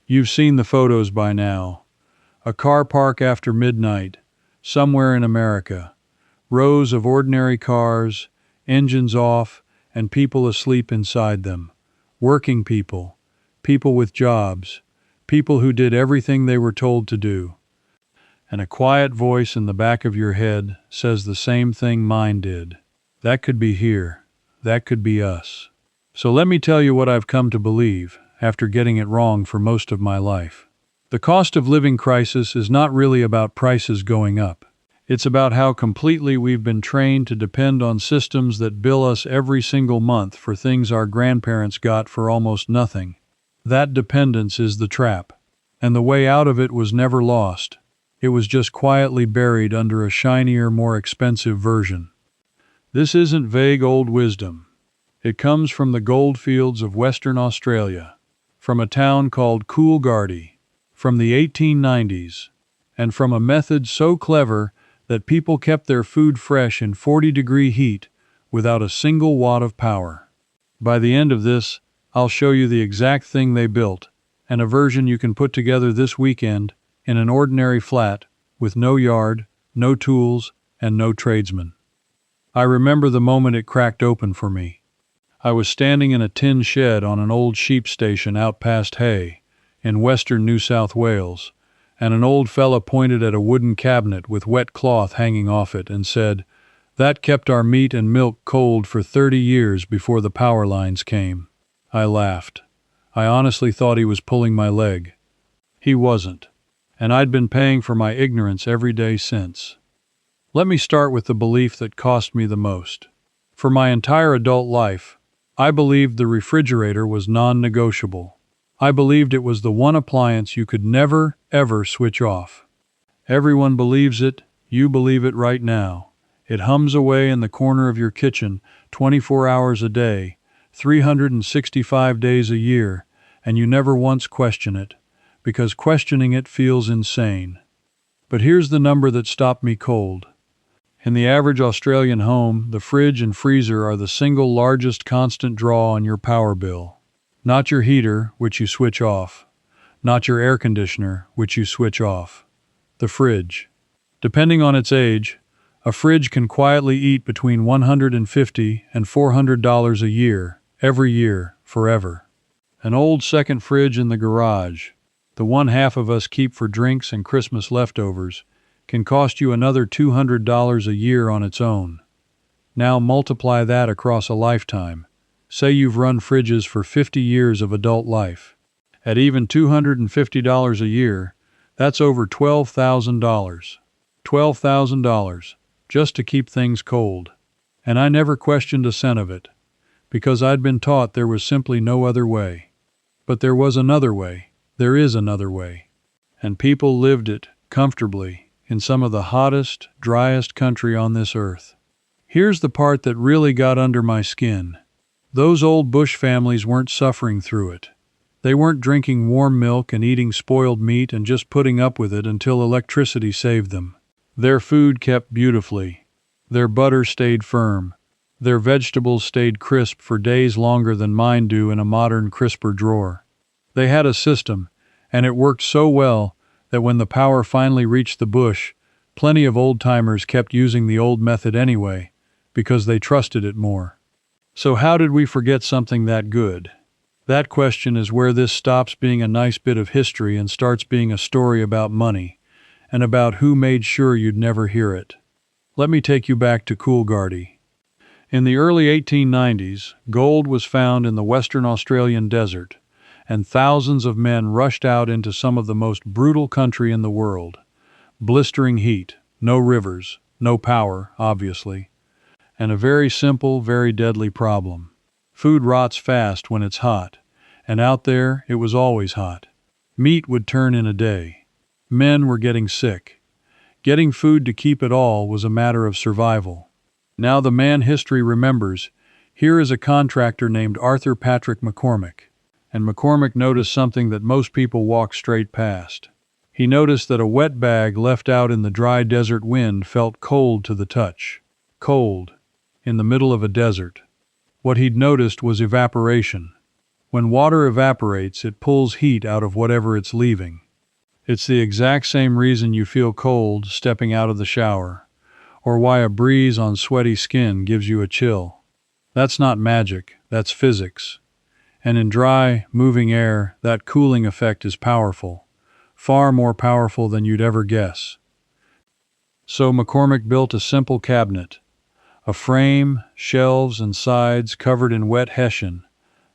You've seen the photos by now. A car park after midnight, somewhere in America. Rows of ordinary cars, engines off, and people asleep inside them. Working people, people with jobs, people who did everything they were told to do. And a quiet voice in the back of your head says the same thing mine did. That could be here. That could be us. So let me tell you what I've come to believe, after getting it wrong for most of my life. The cost of living crisis is not really about prices going up. It's about how completely we've been trained to depend on systems that bill us every single month for things our grandparents got for almost nothing. That dependence is the trap. And the way out of it was never lost. It was just quietly buried under a shinier, more expensive version. This isn't vague old wisdom. It comes from the goldfields of Western Australia, from a town called Coolgardie, from the 1890s, and from a method so clever that people kept their food fresh in 40-degree heat without a single watt of power. By the end of this, I'll show you the exact thing they built, and a version you can put together this weekend in an ordinary flat with no yard, no tools, and no tradesman. I remember the moment it cracked open for me. I was standing in a tin shed on an old sheep station out past Hay, in western New South Wales, and an old fella pointed at a wooden cabinet with wet cloth hanging off it and said, "That kept our meat and milk cold for 30 years before the power lines came." I laughed. I honestly thought he was pulling my leg. He wasn't. And I'd been paying for my ignorance every day since. Let me start with the belief that cost me the most. For my entire adult life, I believed the refrigerator was non-negotiable. I believed it was the one appliance you could never, ever switch off. Everyone believes it, you believe it right now. It hums away in the corner of your kitchen 24 hours a day, 365 days a year, and you never once question it, because questioning it feels insane. But here's the number that stopped me cold. In the average Australian home, the fridge and freezer are the single largest constant draw on your power bill. Not your heater, which you switch off. Not your air conditioner, which you switch off. The fridge. Depending on its age, a fridge can quietly eat between $150 and $400 a year, every year, forever. An old second fridge in the garage, the one half of us keep for drinks and Christmas leftovers, can cost you another $200 a year on its own. Now multiply that across a lifetime. Say you've run fridges for 50 years of adult life. At even $250 a year, that's over $12,000. $12,000, just to keep things cold. And I never questioned a cent of it, because I'd been taught there was simply no other way. But there was another way. There is another way. And people lived it, comfortably, in some of the hottest, driest country on this earth. Here's the part that really got under my skin. Those old bush families weren't suffering through it. They weren't drinking warm milk and eating spoiled meat and just putting up with it until electricity saved them. Their food kept beautifully. Their butter stayed firm. Their vegetables stayed crisp for days longer than mine do in a modern crisper drawer. They had a system, and it worked so well that when the power finally reached the bush, plenty of old-timers kept using the old method anyway, because they trusted it more. So how did we forget something that good? That question is where this stops being a nice bit of history and starts being a story about money, and about who made sure you'd never hear it. Let me take you back to Coolgardie. In the early 1890s, gold was found in the Western Australian desert, and thousands of men rushed out into some of the most brutal country in the world. Blistering heat, no rivers, no power, obviously, and a very simple, very deadly problem. Food rots fast when it's hot, and out there it was always hot. Meat would turn in a day. Men were getting sick. Getting food to keep it all was a matter of survival. Now the man history remembers, here is a contractor named Arthur Patrick McCormick. And McCormick noticed something that most people walk straight past. He noticed that a wet bag left out in the dry desert wind felt cold to the touch. Cold, in the middle of a desert. What he'd noticed was evaporation. When water evaporates, it pulls heat out of whatever it's leaving. It's the exact same reason you feel cold stepping out of the shower, or why a breeze on sweaty skin gives you a chill. That's not magic, that's physics. And in dry, moving air, that cooling effect is powerful, far more powerful than you'd ever guess. So McCormick built a simple cabinet, a frame, shelves, and sides covered in wet hessian,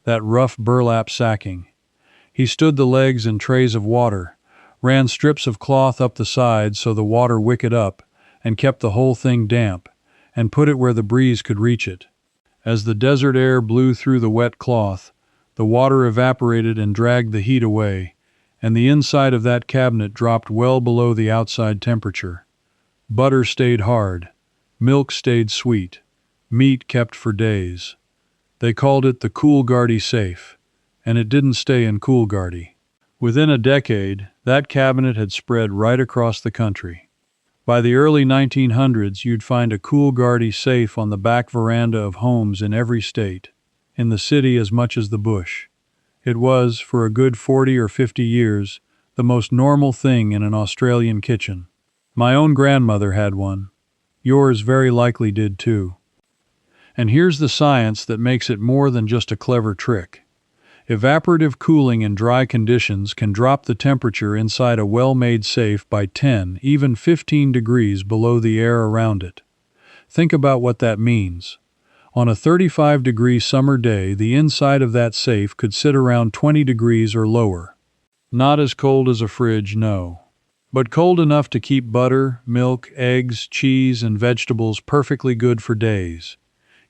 that rough burlap sacking. He stood the legs in trays of water, ran strips of cloth up the sides so the water wicked up, and kept the whole thing damp, and put it where the breeze could reach it. As the desert air blew through the wet cloth, the water evaporated and dragged the heat away, and the inside of that cabinet dropped well below the outside temperature. Butter stayed hard, milk stayed sweet, meat kept for days. They called it the Coolgardie safe, and it didn't stay in Coolgardie. Within a decade, that cabinet had spread right across the country. By the early 1900s, you'd find a Coolgardie safe on the back veranda of homes in every state, in the city as much as the bush. It was, for a good 40 or 50 years, the most normal thing in an Australian kitchen. My own grandmother had one. Yours very likely did too. And here's the science that makes it more than just a clever trick. Evaporative cooling in dry conditions can drop the temperature inside a well-made safe by 10, even 15 degrees below the air around it. Think about what that means. On a 35-degree summer day, the inside of that safe could sit around 20 degrees or lower. Not as cold as a fridge, no. But cold enough to keep butter, milk, eggs, cheese, and vegetables perfectly good for days,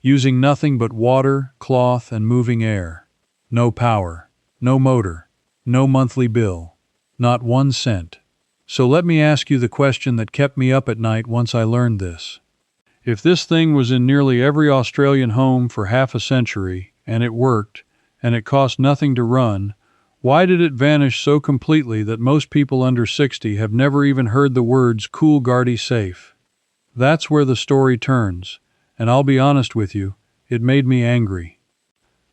using nothing but water, cloth, and moving air. No power, no motor, no monthly bill, not 1 cent. So let me ask you the question that kept me up at night once I learned this. If this thing was in nearly every Australian home for half a century, and it worked, and it cost nothing to run, why did it vanish so completely that most people under 60 have never even heard the words Coolgardie safe? That's where the story turns, and I'll be honest with you, it made me angry.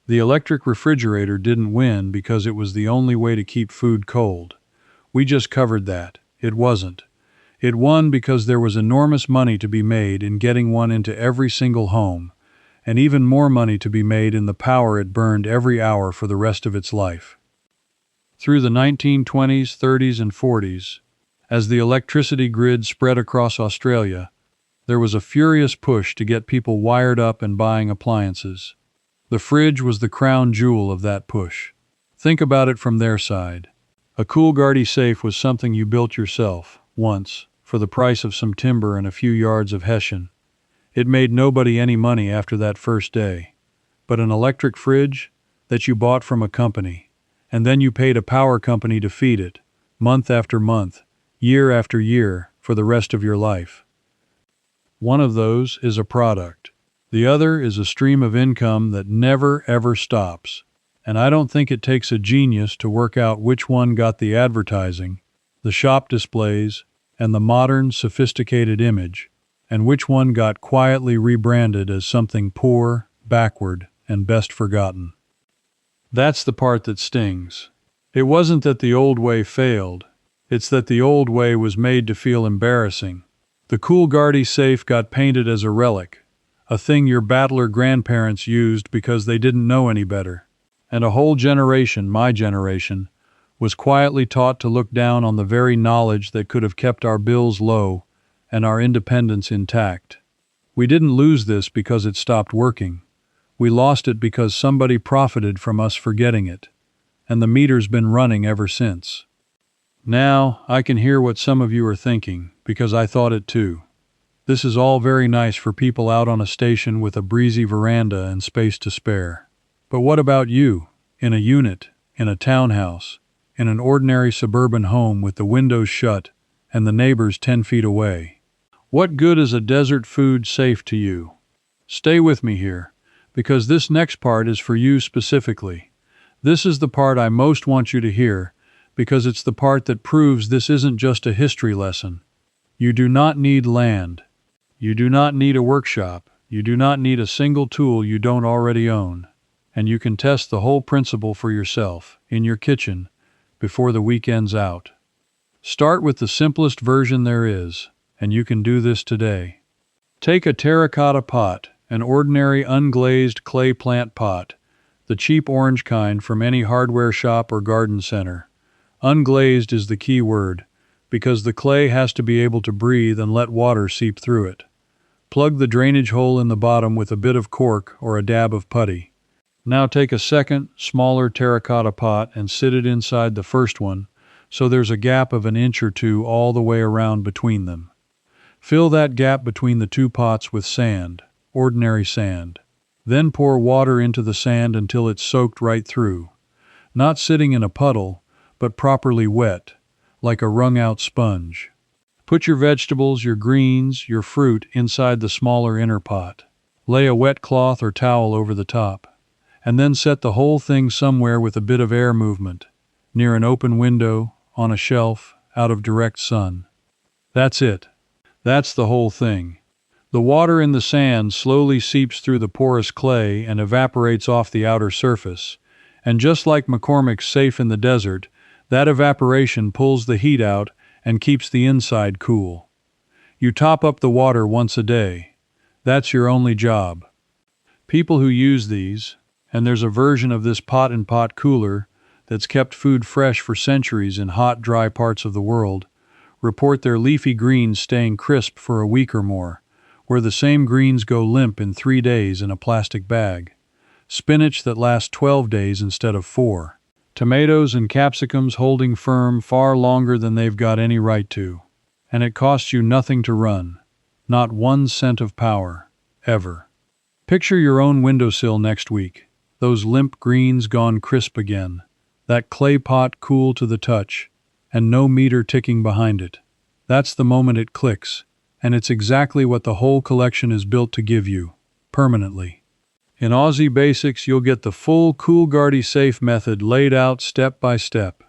The electric refrigerator didn't win because it was the only way to keep food cold. We just covered that. It wasn't. It won because there was enormous money to be made in getting one into every single home, and even more money to be made in the power it burned every hour for the rest of its life. Through the 1920s, 30s, and 40s, as the electricity grid spread across Australia, there was a furious push to get people wired up and buying appliances. The fridge was the crown jewel of that push. Think about it from their side. A Coolgardie safe was something you built yourself, once, for the price of some timber and a few yards of hessian. It made nobody any money after that first day. But an electric fridge that you bought from a company, and then you paid a power company to feed it, month after month, year after year, for the rest of your life. One of those is a product. The other is a stream of income that never, ever stops. And I don't think it takes a genius to work out which one got the advertising, the shop displays, and the modern, sophisticated image, and which one got quietly rebranded as something poor, backward, and best forgotten. That's the part that stings. It wasn't that the old way failed. It's that the old way was made to feel embarrassing. The Coolgardie safe got painted as a relic, a thing your battler grandparents used because they didn't know any better. And a whole generation, my generation, was quietly taught to look down on the very knowledge that could have kept our bills low and our independence intact. We didn't lose this because it stopped working. We lost it because somebody profited from us forgetting it, and the meter's been running ever since. Now, I can hear what some of you are thinking, because I thought it too. This is all very nice for people out on a station with a breezy veranda and space to spare. But what about you, in a unit, in a townhouse, in an ordinary suburban home with the windows shut and the neighbors 10 feet away? What good is a desert food safe to you? Stay with me here, because this next part is for you specifically. This is the part I most want you to hear, because it's the part that proves this isn't just a history lesson. You do not need land. You do not need a workshop. You do not need a single tool you don't already own. and you can test the whole principle for yourself, in your kitchen, before the weekend's out. Start with the simplest version there is, and you can do this today. Take a terracotta pot, an ordinary unglazed clay plant pot, the cheap orange kind from any hardware shop or garden center. Unglazed is the key word, because the clay has to be able to breathe and let water seep through it. Plug the drainage hole in the bottom with a bit of cork or a dab of putty. Now take a second, smaller terracotta pot and sit it inside the first one, so there's a gap of an inch or two all the way around between them. Fill that gap between the two pots with sand, ordinary sand. Then pour water into the sand until it's soaked right through. Not sitting in a puddle, but properly wet, like a wrung-out sponge. Put your vegetables, your greens, your fruit inside the smaller inner pot. Lay a wet cloth or towel over the top, and then set the whole thing somewhere with a bit of air movement, near an open window, on a shelf, out of direct sun. That's it. That's the whole thing. The water in the sand slowly seeps through the porous clay and evaporates off the outer surface, and just like McCormick's safe in the desert, that evaporation pulls the heat out and keeps the inside cool. You top up the water once a day. That's your only job. People who use these, and there's a version of this pot-in-pot cooler that's kept food fresh for centuries in hot, dry parts of the world, report their leafy greens staying crisp for a week or more, where the same greens go limp in 3 days in a plastic bag. Spinach that lasts 12 days instead of 4. Tomatoes and capsicums holding firm far longer than they've got any right to. And it costs you nothing to run. Not 1 cent of power. Ever. Picture your own windowsill next week. Those limp greens gone crisp again. That clay pot cool to the touch, and no meter ticking behind it. That's the moment it clicks. And it's exactly what the whole collection is built to give you, permanently. In Aussie Basics, you'll get the full Coolgardie safe method laid out step by step.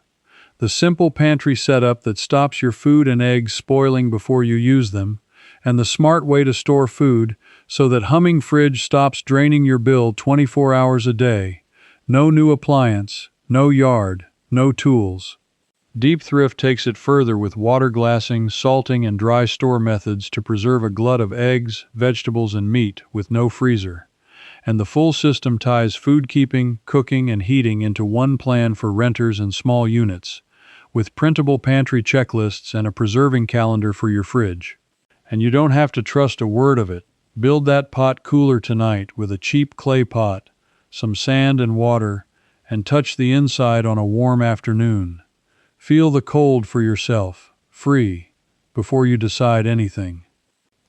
The simple pantry setup that stops your food and eggs spoiling before you use them, and the smart way to store food so that humming fridge stops draining your bill 24 hours a day. No new appliance, no yard, no tools. Deep Thrift takes it further with water glassing, salting, and dry store methods to preserve a glut of eggs, vegetables, and meat with no freezer. And the full system ties food keeping, cooking, and heating into one plan for renters and small units, with printable pantry checklists and a preserving calendar for your fridge. And you don't have to trust a word of it. Build that pot cooler tonight with a cheap clay pot, some sand and water, and touch the inside on a warm afternoon. Feel the cold for yourself, free, before you decide anything.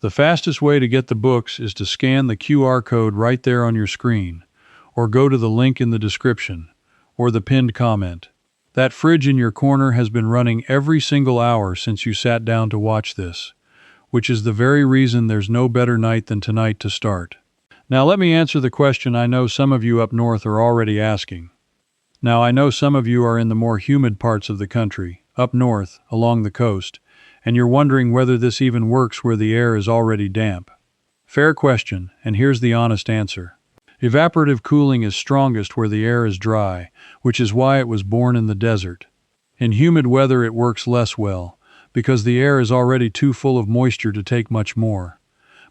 The fastest way to get the books is to scan the QR code right there on your screen, or go to the link in the description, or the pinned comment. That fridge in your corner has been running every single hour since you sat down to watch this, which is the very reason there's no better night than tonight to start. Now let me answer the question I know some of you up north are already asking. Now, I know some of you are in the more humid parts of the country, up north, along the coast, and you're wondering whether this even works where the air is already damp. Fair question, and here's the honest answer. Evaporative cooling is strongest where the air is dry, which is why it was born in the desert. In humid weather it works less well, because the air is already too full of moisture to take much more.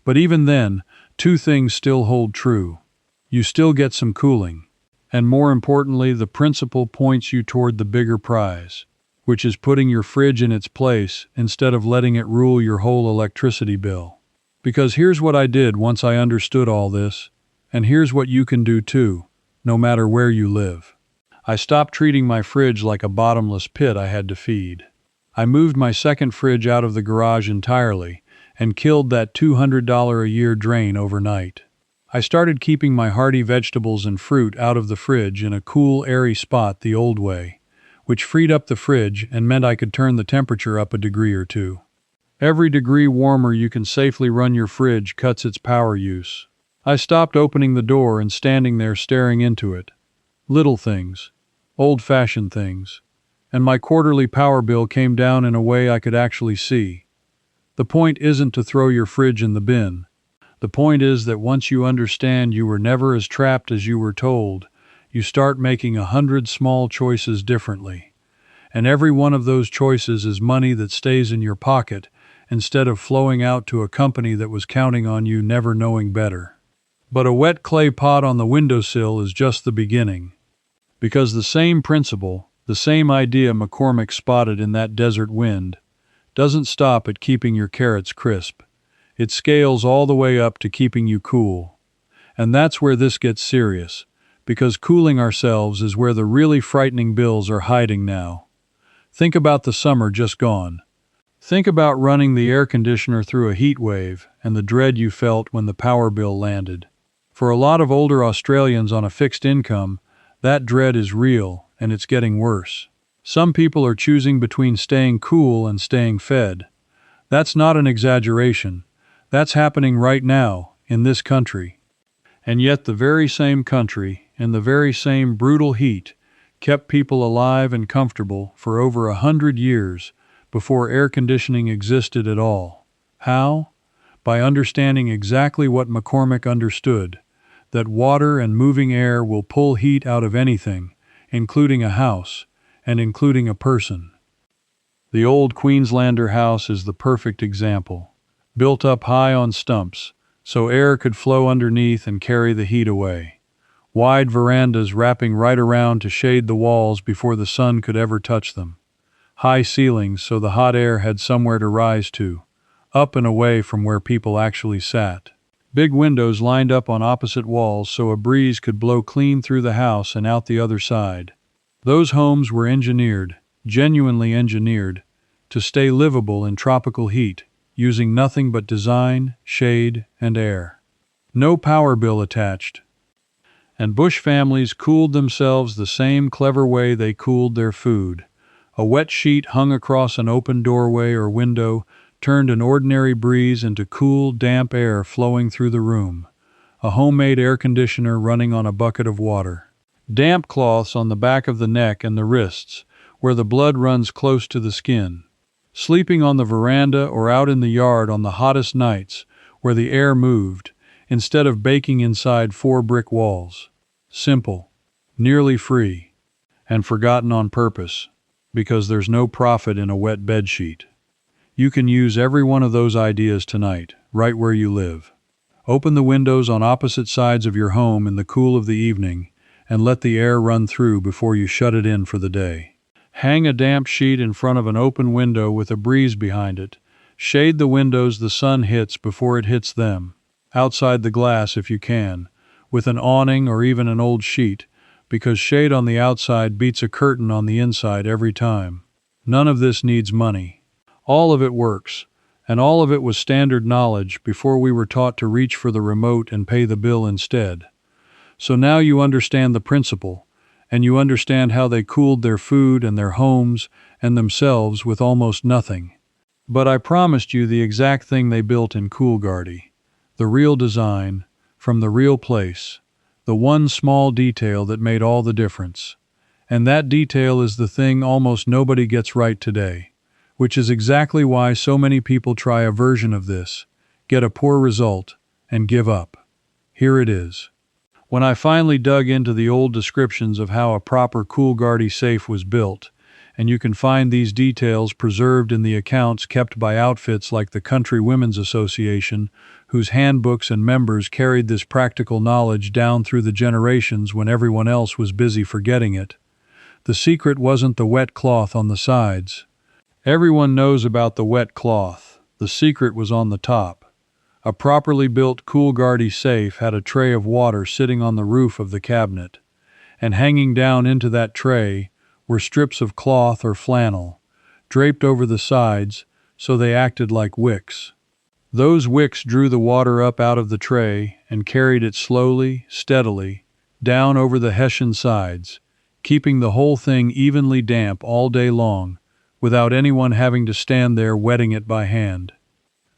But even then, 2 things still hold true. You still get some cooling. And more importantly, the principle points you toward the bigger prize, which is putting your fridge in its place instead of letting it rule your whole electricity bill. Because here's what I did once I understood all this, and here's what you can do too, no matter where you live. I stopped treating my fridge like a bottomless pit I had to feed. I moved my second fridge out of the garage entirely and killed that $200 a year drain overnight. I started keeping my hearty vegetables and fruit out of the fridge in a cool, airy spot the old way, which freed up the fridge and meant I could turn the temperature up a degree or two. Every degree warmer you can safely run your fridge cuts its power use. I stopped opening the door and standing there staring into it. Little things, old-fashioned things, and my quarterly power bill came down in a way I could actually see. The point isn't to throw your fridge in the bin. The point is that once you understand you were never as trapped as you were told, you start making 100 small choices differently. And every one of those choices is money that stays in your pocket instead of flowing out to a company that was counting on you never knowing better. But a wet clay pot on the windowsill is just the beginning. Because the same principle, the same idea McCormick spotted in that desert wind, doesn't stop at keeping your carrots crisp. It scales all the way up to keeping you cool. And that's where this gets serious, because cooling ourselves is where the really frightening bills are hiding now. Think about the summer just gone. Think about running the air conditioner through a heat wave and the dread you felt when the power bill landed. For a lot of older Australians on a fixed income, that dread is real, and it's getting worse. Some people are choosing between staying cool and staying fed. That's not an exaggeration. That's happening right now, in this country. And yet the very same country, in the very same brutal heat, kept people alive and comfortable for over 100 years before air conditioning existed at all. How? By understanding exactly what McCormick understood, that water and moving air will pull heat out of anything, including a house, and including a person. The old Queenslander house is the perfect example. Built up high on stumps, so air could flow underneath and carry the heat away. Wide verandas wrapping right around to shade the walls before the sun could ever touch them. High ceilings so the hot air had somewhere to rise to, up and away from where people actually sat. Big windows lined up on opposite walls so a breeze could blow clean through the house and out the other side. Those homes were engineered, genuinely engineered, to stay livable in tropical heat, using nothing but design, shade, and air. No power bill attached. And bush families cooled themselves the same clever way they cooled their food. A wet sheet hung across an open doorway or window turned an ordinary breeze into cool, damp air flowing through the room. A homemade air conditioner running on a bucket of water. Damp cloths on the back of the neck and the wrists, where the blood runs close to the skin. Sleeping on the veranda or out in the yard on the hottest nights, where the air moved, instead of baking inside 4 brick walls. Simple, nearly free, and forgotten on purpose, because there's no profit in a wet bedsheet. You can use every one of those ideas tonight, right where you live. Open the windows on opposite sides of your home in the cool of the evening, and let the air run through before you shut it in for the day. Hang a damp sheet in front of an open window with a breeze behind it. Shade the windows the sun hits before it hits them. Outside the glass if you can, with an awning or even an old sheet, because shade on the outside beats a curtain on the inside every time. None of this needs money. All of it works, and all of it was standard knowledge before we were taught to reach for the remote and pay the bill instead. So now you understand the principle, and you understand how they cooled their food and their homes and themselves with almost nothing. But I promised you the exact thing they built in Coolgardie, the real design, from the real place, the one small detail that made all the difference. And that detail is the thing almost nobody gets right today, which is exactly why so many people try a version of this, get a poor result, and give up. Here it is. When I finally dug into the old descriptions of how a proper Coolgardie safe was built, and you can find these details preserved in the accounts kept by outfits like the Country Women's Association, whose handbooks and members carried this practical knowledge down through the generations when everyone else was busy forgetting it. The secret wasn't the wet cloth on the sides. Everyone knows about the wet cloth. The secret was on the top. A properly built Coolgardie safe had a tray of water sitting on the roof of the cabinet, and hanging down into that tray were strips of cloth or flannel, draped over the sides so they acted like wicks. Those wicks drew the water up out of the tray and carried it slowly, steadily, down over the Hessian sides, keeping the whole thing evenly damp all day long, without anyone having to stand there wetting it by hand.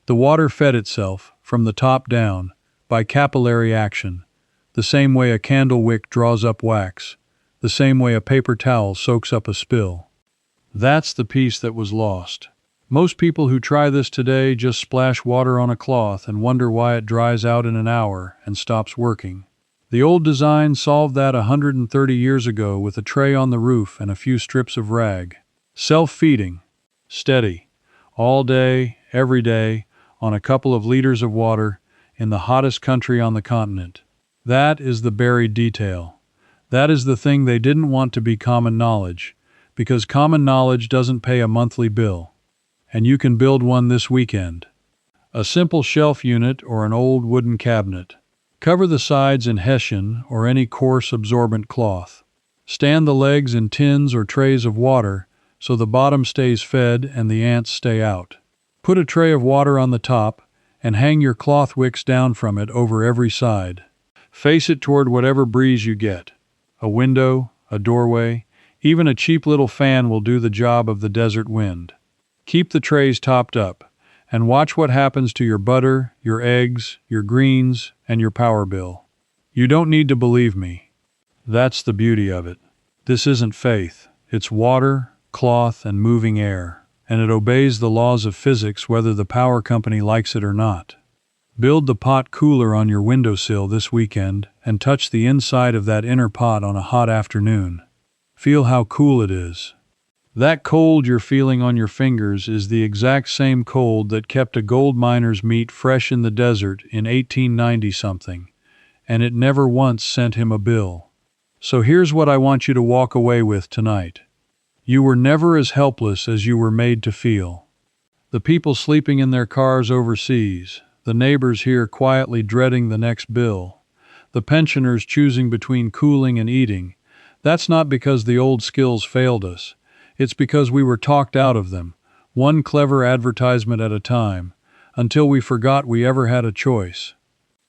The water fed itself, from the top down, by capillary action, the same way a candle wick draws up wax, the same way a paper towel soaks up a spill. That's the piece that was lost. Most people who try this today just splash water on a cloth and wonder why it dries out in an hour and stops working. The old design solved that 130 years ago with a tray on the roof and a few strips of rag. Self-feeding. Steady. All day, every day, on a couple of liters of water, in the hottest country on the continent. That is the buried detail. That is the thing they didn't want to be common knowledge, because common knowledge doesn't pay a monthly bill. And you can build one this weekend. A simple shelf unit or an old wooden cabinet. Cover the sides in hessian or any coarse absorbent cloth. Stand the legs in tins or trays of water so the bottom stays fed and the ants stay out. Put a tray of water on the top and hang your cloth wicks down from it over every side. Face it toward whatever breeze you get. A window, a doorway, even a cheap little fan will do the job of the desert wind. Keep the trays topped up, and watch what happens to your butter, your eggs, your greens, and your power bill. You don't need to believe me. That's the beauty of it. This isn't faith. It's water, cloth, and moving air, and it obeys the laws of physics whether the power company likes it or not. Build the pot cooler on your windowsill this weekend and touch the inside of that inner pot on a hot afternoon. Feel how cool it is. That cold you're feeling on your fingers is the exact same cold that kept a gold miner's meat fresh in the desert in 1890-something, and it never once sent him a bill. So here's what I want you to walk away with tonight. You were never as helpless as you were made to feel. The people sleeping in their cars overseas, the neighbors here quietly dreading the next bill, the pensioners choosing between cooling and eating, that's not because the old skills failed us. It's because we were talked out of them, one clever advertisement at a time, until we forgot we ever had a choice.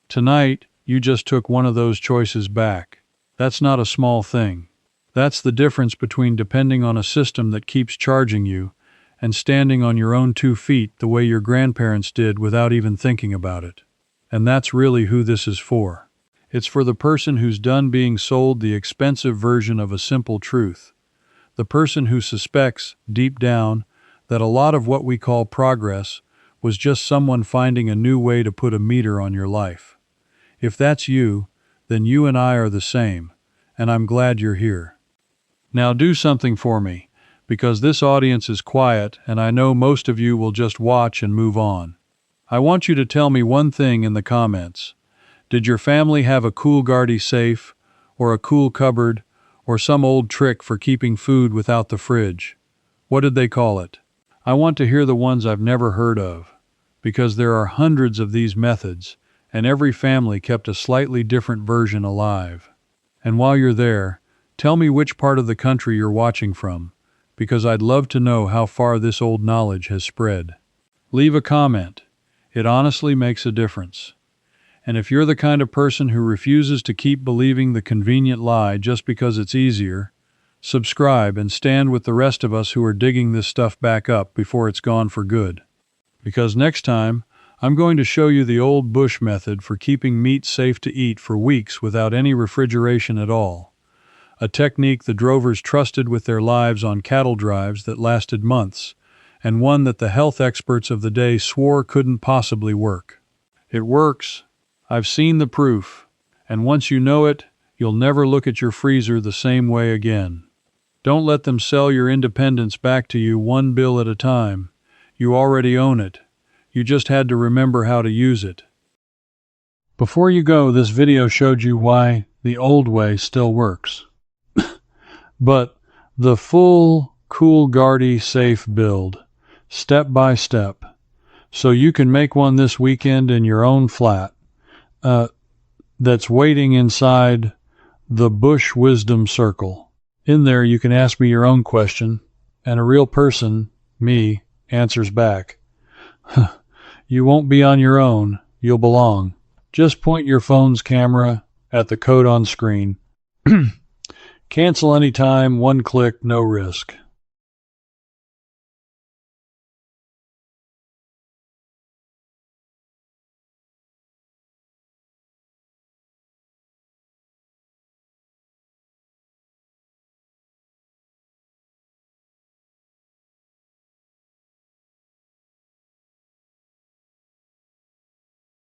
Tonight, you just took one of those choices back. That's not a small thing. That's the difference between depending on a system that keeps charging you and standing on your own 2 feet the way your grandparents did without even thinking about it. And that's really who this is for. It's for the person who's done being sold the expensive version of a simple truth. The person who suspects, deep down, that a lot of what we call progress was just someone finding a new way to put a meter on your life. If that's you, then you and I are the same, and I'm glad you're here. Now do something for me, because this audience is quiet and I know most of you will just watch and move on. I want you to tell me one thing in the comments. Did your family have a Coolgardie safe, or a cool cupboard, or some old trick for keeping food without the fridge? What did they call it? I want to hear the ones I've never heard of, because there are hundreds of these methods, and every family kept a slightly different version alive. And while you're there, tell me which part of the country you're watching from, because I'd love to know how far this old knowledge has spread. Leave a comment. It honestly makes a difference. And if you're the kind of person who refuses to keep believing the convenient lie just because it's easier, subscribe and stand with the rest of us who are digging this stuff back up before it's gone for good. Because next time, I'm going to show you the old bush method for keeping meat safe to eat for weeks without any refrigeration at all. A technique the drovers trusted with their lives on cattle drives that lasted months, and one that the health experts of the day swore couldn't possibly work. It works. I've seen the proof, and once you know it, you'll never look at your freezer the same way again. Don't let them sell your independence back to you one bill at a time. You already own it. You just had to remember how to use it. Before you go, this video showed you why the old way still works. But the full Coolgardie safe build, step by step, so you can make one this weekend in your own flat, that's waiting inside the Bush Wisdom Circle. In there you can ask me your own question, and a real person, me, answers back. You won't be on your own, you'll belong. Just point your phone's camera at the code on screen. Cancel anytime, one click, no risk.